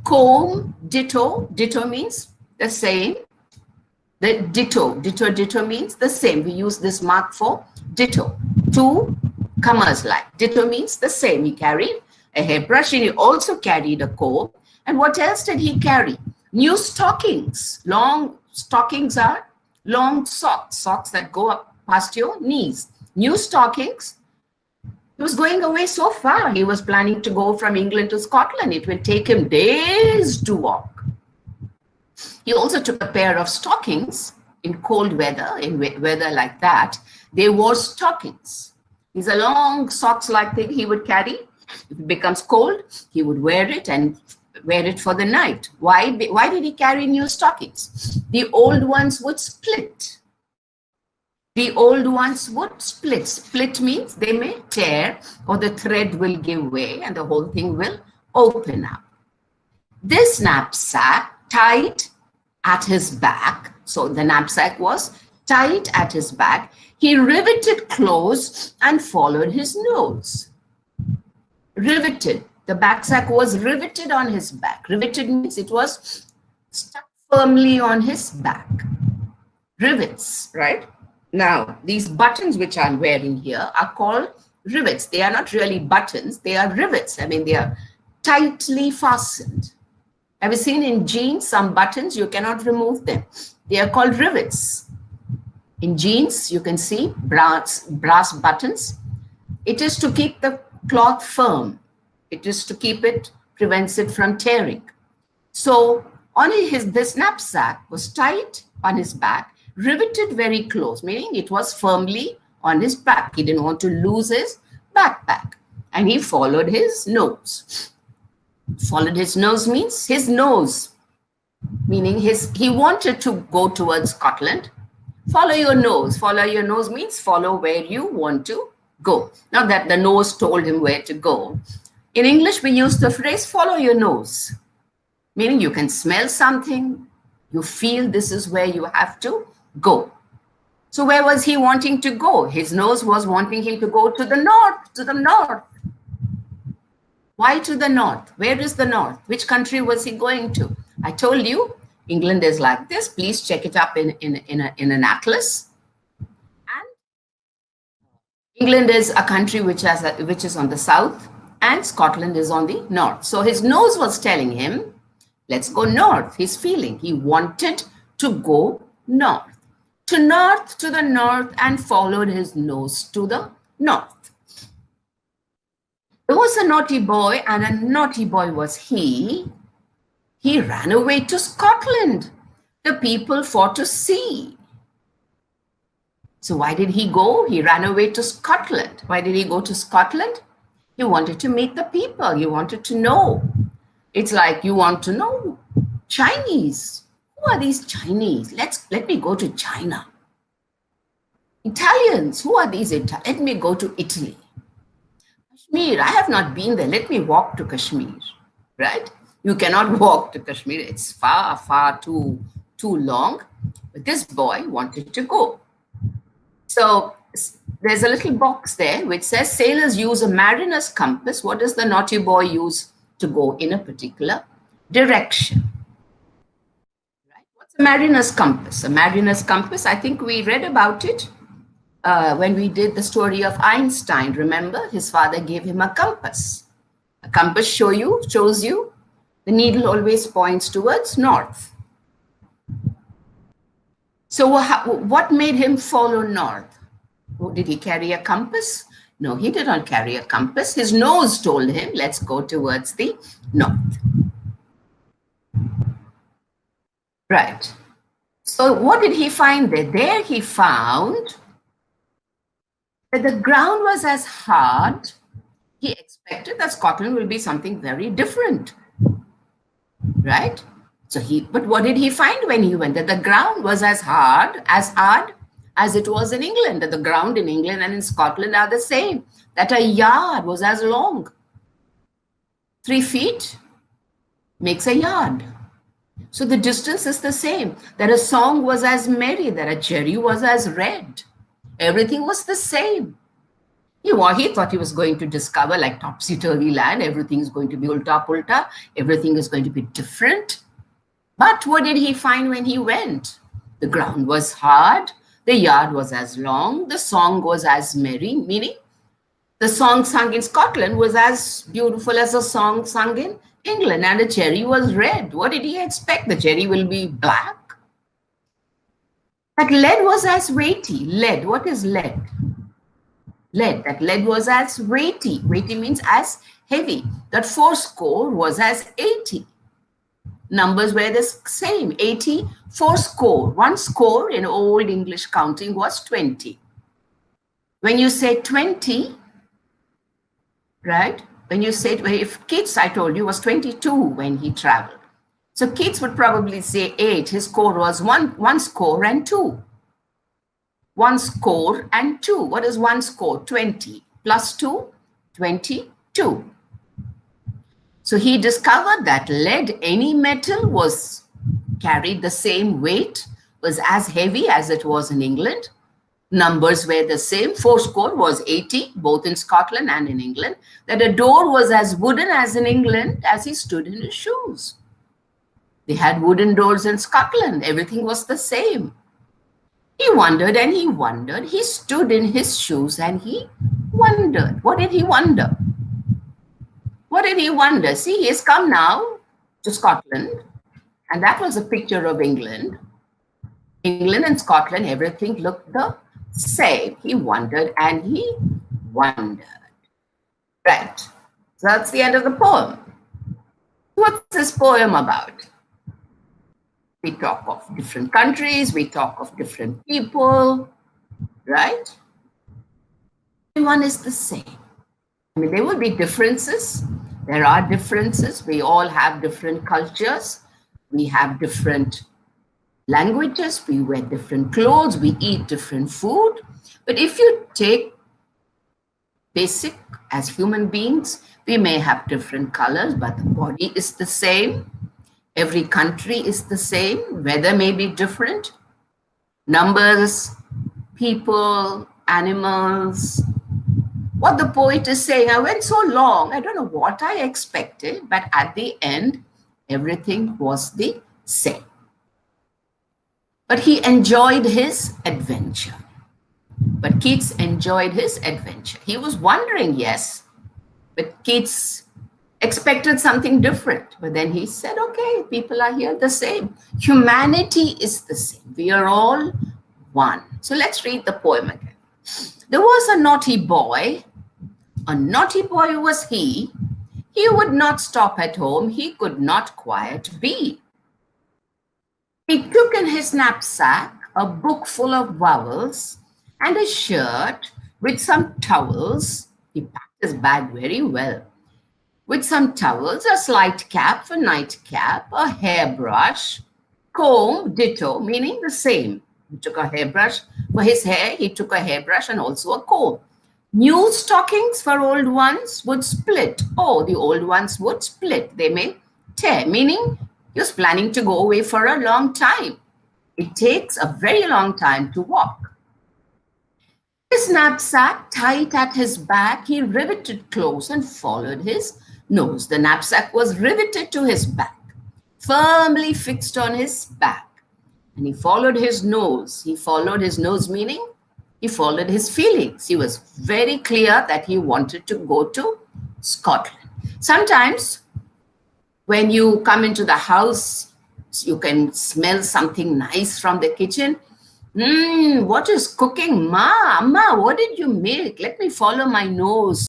Comb, ditto. Ditto means the same. The ditto means the same. We use this mark for ditto. Two commas like. Ditto means the same. He carried a hairbrush and he also carried a comb. And what else did he carry? New stockings. Long stockings are long socks. Socks that go up past your knees. New stockings. He was going away so far. He was planning to go from England to Scotland. It will take him days to walk. He also took a pair of stockings in cold weather, in weather like that. They wore stockings. These are long socks-like thing he would carry. If it becomes cold, he would wear it and wear it for the night. Why did he carry new stockings? The old ones would split. The old ones would split. Split means they may tear or the thread will give way and the whole thing will open up. This knapsack tied at his back, so the knapsack was tied at his back. He riveted close and followed his nose. Riveted. The backsack was riveted on his back. Riveted means it was stuck firmly on his back. Rivets, right? Now, these buttons which I'm wearing here are called rivets. They are not really buttons. They are rivets. I mean, they are tightly fastened. Have you seen in jeans, some buttons, you cannot remove them. They are called rivets. In jeans, you can see brass buttons. It is to keep the cloth firm. It is to keep it, prevents it from tearing. So on this knapsack was tied on his back, riveted very close, meaning it was firmly on his back. He didn't want to lose his backpack. And he followed his nose. Followed his nose means his nose, meaning he wanted to go towards Scotland. Follow your nose. Follow your nose means follow where you want to go. Not that the nose told him where to go. In English, we use the phrase follow your nose, meaning you can smell something, you feel this is where you have to go. So where was he wanting to go? His nose was wanting him to go to the north, to the north. Why to the north? Where is the north? Which country was he going to? I told you, England is like this. Please check it up in an atlas. And England is a country which is on the south and Scotland is on the north. So his nose was telling him, let's go north. His feeling, he wanted to go north. To the north, and followed his nose to the north. There was a naughty boy, and a naughty boy was he. He ran away to Scotland. The people fought to see. So why did he go? He ran away to Scotland. Why did he go to Scotland? He wanted to meet the people. He wanted to know. It's like you want to know Chinese. Who are these Chinese? Let me go to China. Italians. Who are these Italians? Let me go to Italy. Kashmir. I have not been there. Let me walk to Kashmir. Right? You cannot walk to Kashmir. It's far, far too long. But this boy wanted to go. So there's a little box there which says sailors use a mariner's compass. What does the naughty boy use to go in a particular direction? Right? What's a mariner's compass? A mariner's compass, I think we read about it when we did the story of Einstein. Remember, his father gave him a compass. A compass shows you the needle always points towards north. So what made him follow north? Did he carry a compass? No, he did not carry a compass. His nose told him, let's go towards the north. Right. So what did he find there? There he found that the ground was as hard. He expected that Scotland will be something very different. Right? So but what did he find when he went? That the ground was as hard as it was in England. That the ground in England and in Scotland are the same. That a yard was as long. 3 feet makes a yard. So the distance is the same. That a song was as merry. That a cherry was as red. Everything was the same. He thought he was going to discover like topsy-turvy land. Everything is going to be ulta-pulta. Everything is going to be different. But what did he find when he went? The ground was hard. The yard was as long. The song was as merry, meaning the song sung in Scotland was as beautiful as a song sung in England. And the cherry was red. What did he expect? The cherry will be black? That lead was as weighty. Lead, what is lead? Lead, that lead was as weighty. Weighty means as heavy. That 4 score was as 80. Numbers were the same, 80, 4 score. 1 score in old English counting was 20. When you say 20, right? When you say, if Keats, I told you, was 22 when he traveled. So Keats would probably say 8. His score was one score and 2. 1 score and 2. What is 1 score? 20 plus 2, 22. So he discovered that lead, any metal, was carried the same weight, was as heavy as it was in England. Numbers were the same. 4 score was 80, both in Scotland and in England. That a door was as wooden as in England as he stood in his shoes. They had wooden doors in Scotland. Everything was the same. He wondered and he wondered. He stood in his shoes and he wondered. What did he wonder? What did he wonder? See, he has come now to Scotland, and that was a picture of England. England and Scotland, everything looked the same. He wondered and he wondered. Right. So that's the end of the poem. What's this poem about? We talk of different countries, we talk of different people, right? Everyone is the same. I mean, there will be differences. There are differences. We all have different cultures. We have different languages. We wear different clothes. We eat different food. But if you take basic, as human beings, we may have different colors, but the body is the same. Every country is the same. Weather may be different. Numbers, people, animals. What the poet is saying, I went so long, I don't know what I expected, but at the end, everything was the same. But he enjoyed his adventure. But Keats enjoyed his adventure. He was wondering, yes, but Keats expected something different. But then he said, okay, people are here the same. Humanity is the same. We are all one. So let's read the poem again. There was a naughty boy. A naughty boy was he. He would not stop at home. He could not quiet be. He took in his knapsack a book full of vowels and a shirt with some towels. He packed his bag very well. With some towels, a slight cap for nightcap, a hairbrush, comb, ditto, meaning the same. He took a hairbrush for his hair. He took a hairbrush and also a comb. New stockings for old ones would split. Oh, the old ones would split. They may tear, meaning he was planning to go away for a long time. It takes a very long time to walk. His knapsack tight at his back, he riveted close and followed his nose. The knapsack was riveted to his back, firmly fixed on his back. And he followed his nose. He followed his nose, meaning he followed his feelings. He was very clear that he wanted to go to Scotland. Sometimes when you come into the house, you can smell something nice from the kitchen. What is cooking? Ma, what did you make? Let me follow my nose.